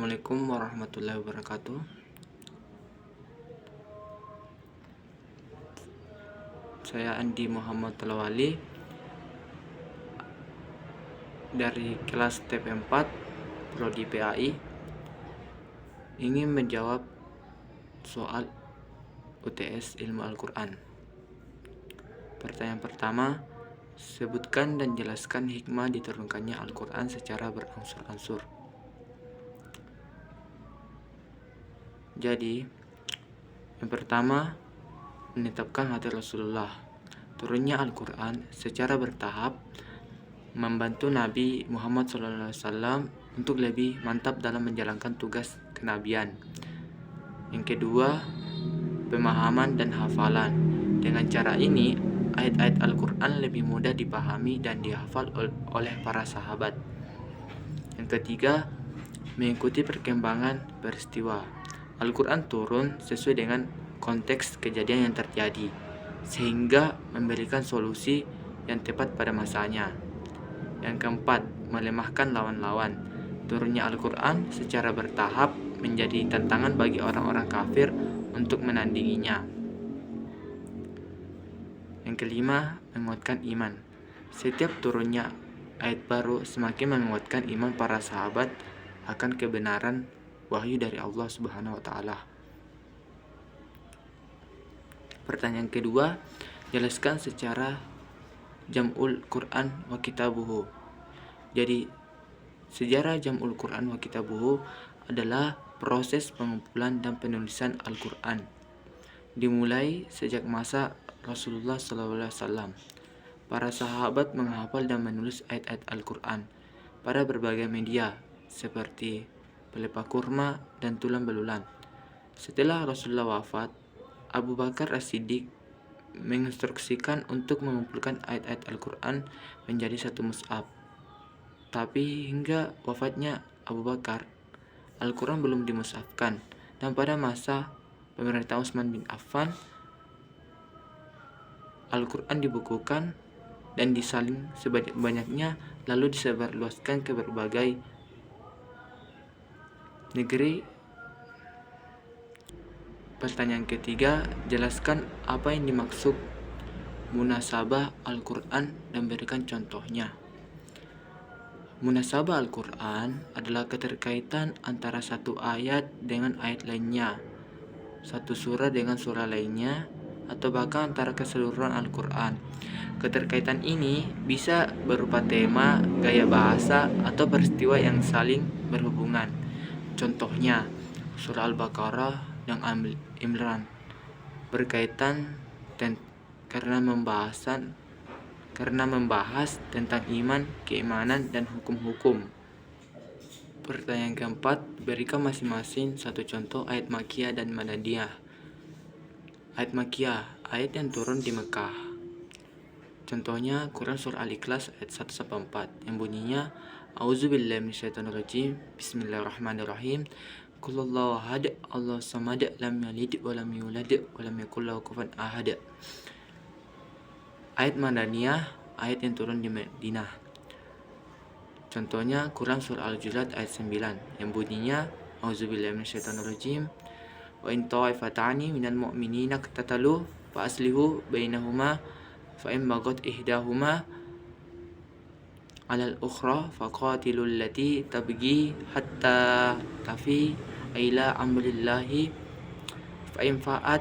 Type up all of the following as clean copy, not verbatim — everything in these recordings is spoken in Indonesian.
Assalamualaikum warahmatullahi wabarakatuh. Saya Andi Muhammad Talawali dari kelas TP4 Prodi PAI ingin menjawab soal UTS Ilmu Al-Quran. Pertanyaan pertama, sebutkan dan jelaskan hikmah diturunkannya Al-Quran secara berangsur-angsur. Jadi, yang pertama, menetapkan hati Rasulullah. Turunnya Al-Quran secara bertahap membantu Nabi Muhammad SAW untuk lebih mantap dalam menjalankan tugas kenabian. Yang kedua, pemahaman dan hafalan. Dengan cara ini, ayat-ayat Al-Quran lebih mudah dipahami dan dihafal oleh para sahabat. Yang ketiga, mengikuti perkembangan peristiwa. Al-Quran turun sesuai dengan konteks kejadian yang terjadi, sehingga memberikan solusi yang tepat pada masanya. Yang keempat, melemahkan lawan-lawan. Turunnya Al-Quran secara bertahap menjadi tantangan bagi orang-orang kafir untuk menandinginya. Yang kelima, menguatkan iman. Setiap turunnya ayat baru semakin menguatkan iman para sahabat akan kebenaran wahyu dari Allah Subhanahu wa Ta'ala. Pertanyaan kedua, jelaskan secara Jam'ul Quran wa Kitabuhu. Jadi, sejarah Jam'ul Quran wa Kitabuhu adalah proses pengumpulan dan penulisan Al-Quran. Dimulai sejak masa Rasulullah SAW. Para sahabat menghafal dan menulis ayat-ayat Al-Quran pada berbagai media seperti pelepah kurma dan tulang belulang. Setelah Rasulullah wafat, Abu Bakar As-Siddiq menginstruksikan untuk mengumpulkan ayat-ayat Al-Quran menjadi satu mushaf. Tapi hingga wafatnya Abu Bakar, Al-Quran belum dimushafkan, dan pada masa pemerintah Utsman bin Affan, Al-Quran dibukukan dan disalin sebanyak-banyaknya, lalu disebarluaskan ke berbagai negeri. Pertanyaan ketiga, jelaskan apa yang dimaksud munasabah Al-Quran dan berikan contohnya. Munasabah Al-Quran adalah keterkaitan antara satu ayat dengan ayat lainnya, satu surah dengan surah lainnya, atau bahkan antara keseluruhan Al-Quran. Keterkaitan ini bisa berupa tema, gaya bahasa, atau peristiwa yang saling berhubungan. Contohnya, surah Al-Baqarah dan Imran berkaitan karena membahas tentang iman, keimanan, dan hukum-hukum. Pertanyaan keempat, berikan masing-masing satu contoh ayat Makkiyah dan Madaniyah. Ayat Makkiyah, ayat yang turun di Mekah. Contohnya Quran surah Al-Ikhlas ayat 1-4 yang bunyinya A'udzubillahi minasyaitonirrajim. Bismillahirrahmanirrahim. Qulillahu ahad, Allahu samad, lam yalid wa lam yulad wa lam yakul lahu kufuwan ahad. Ayat Madaniyah, ayat yang turun di Madinah. Contohnya Quran surah Al-Jurat ayat 9 yang bunyinya A'udzubillahi minasyaitonirrajim. Wa in ta'ifatani minal mu'minina iqtatalu fa aslihu bainahuma fa in bagat ihdahuma 'alal ukhra faqatilul lati tabghi hatta tafi ila amrillahi fa in fa'at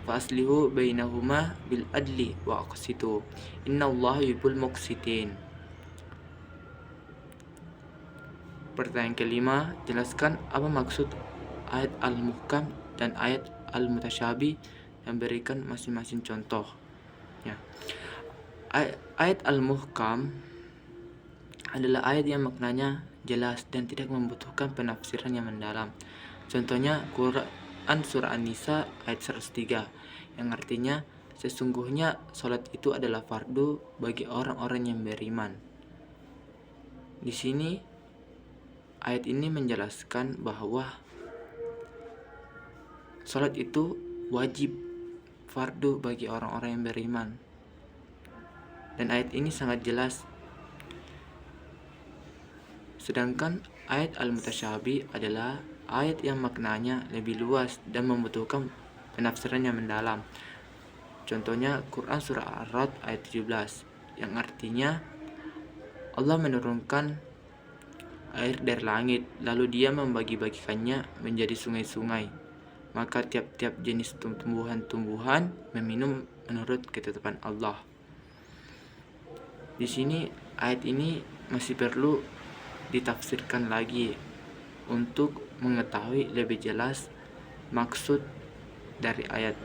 fa aslihu bainahuma bil adli wa aqsitu innallaha yuhibbul muqsitin. Pertanyaan kelima, jelaskan apa maksud ayat Al-Muhkam dan ayat Al-Mutasyabih dan berikan masing-masing contoh. Ya. Ayat Al-Muhkam adalah ayat yang maknanya jelas dan tidak membutuhkan penafsiran yang mendalam. Contohnya Quran surah An-Nisa ayat 103 yang artinya sesungguhnya salat itu adalah fardu bagi orang-orang yang beriman. Di sini ayat ini menjelaskan bahwa salat itu wajib fardu bagi orang-orang yang beriman. Dan ayat ini sangat jelas. Sedangkan Ayat al-mutasyabih adalah ayat yang maknanya lebih luas dan membutuhkan penafsiran yang mendalam. Contohnya Quran Surah Ar-Ra'd ayat 17 yang artinya Allah menurunkan air dari langit, lalu Dia membagi-bagikannya menjadi sungai-sungai. Maka tiap-tiap jenis tumbuhan-tumbuhan meminum menurut ketetapan Allah. Di sini ayat ini masih perlu ditafsirkan lagi untuk mengetahui lebih jelas maksud dari ayat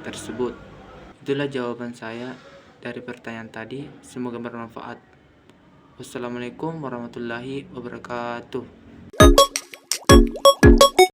tersebut. Itulah jawaban saya dari pertanyaan tadi. Semoga bermanfaat. Wassalamualaikum warahmatullahi wabarakatuh.